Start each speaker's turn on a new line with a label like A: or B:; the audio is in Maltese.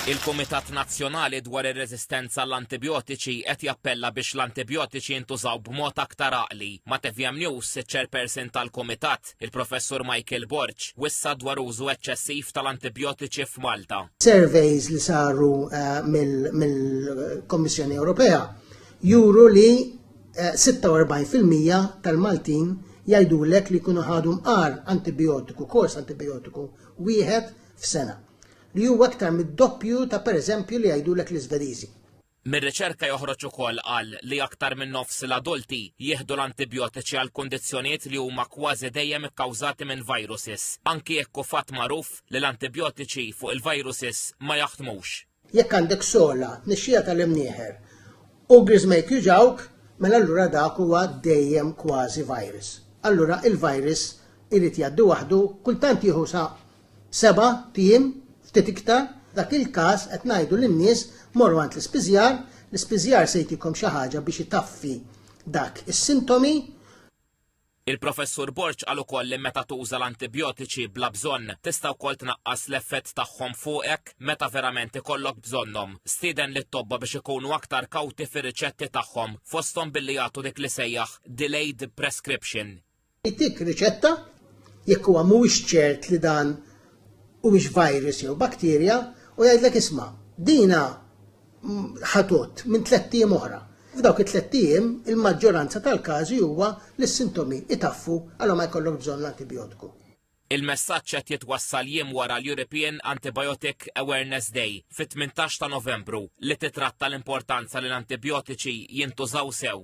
A: Il-Kumitat Nazzjonali dwar ir-reżistenza għall-antibiotiċi qed jappella biex l-antibiotiċi jintużaw b'mod aktar għaqli. Ma' TVM News, iċ-chairperson tal-Kumitat, il-Professur Michael Borch, wissa dwar użu eċċessiv tal-antibiotiċi f'Malta.
B: Surveys li saru mill-Kommissjoni Ewropea juru li 46% tal-Maltin jgħidulek li jkunu ħadu mqar antibiotiku, kors antibiotiku wieħed f'sena. Li huwa aktar mid-doppju ta' pereżempju li jgħidulek l-Iżvediżi.
A: Mir-riċerka joħroġ ukoll qal li aktar minn nofs l-adulti jieħdu l-antibiotiċi għal kundizzjonijiet li huma kważi dejjem ikkawżati minn viruses. Anki jekk hu fatt magħruf li l-antibiotiċi fuq il-viruses ma jaħdmux.
B: Jekk għandek sola, nixxija tal-imnieħer u grizmek juġawk, mela allura dak huwa dejjem kważi virus. Allura il-virus irid jgħaddi waħdu kultant jieħu sa 7 tiem ftit iktar, dak il-każ qed ngħidu lin-nies morru għand l-ispiżjar se jtikom xi ħaġa biex itaffi dak is-sintomi.
A: Il-Professur Borch qal ukoll li meta tuża l-antibiotiċi bla bżonn tista' wkoll tnaqqas l-effett tagħhom fuqek meta verament ikollok bżonnhom. Stieden lit-tobba biex ikunu aktar kawti fir-riċetti tagħhom fosthom billi jagħtu dik li sejjaħ delayed prescription.
B: Jtik riċetta jekk huwa mhuwiex ċert li dan huwiex virus jew bakterja u jgħidlek isma' dina ħatot minn 3 ijiem oħra. F'dawk it-3 ijiem il-maġġoranza tal-każi huwa li s-sintomi itaffu għalhom ma jkollok bżonn l-antibiotiku.
A: Il-messaġġ qed jitwassal jiem wara l-European Antibiotic Awareness Day fit-18 ta' Novembru li titratta l-importanza li l-antibiotiċi jintużaw sew.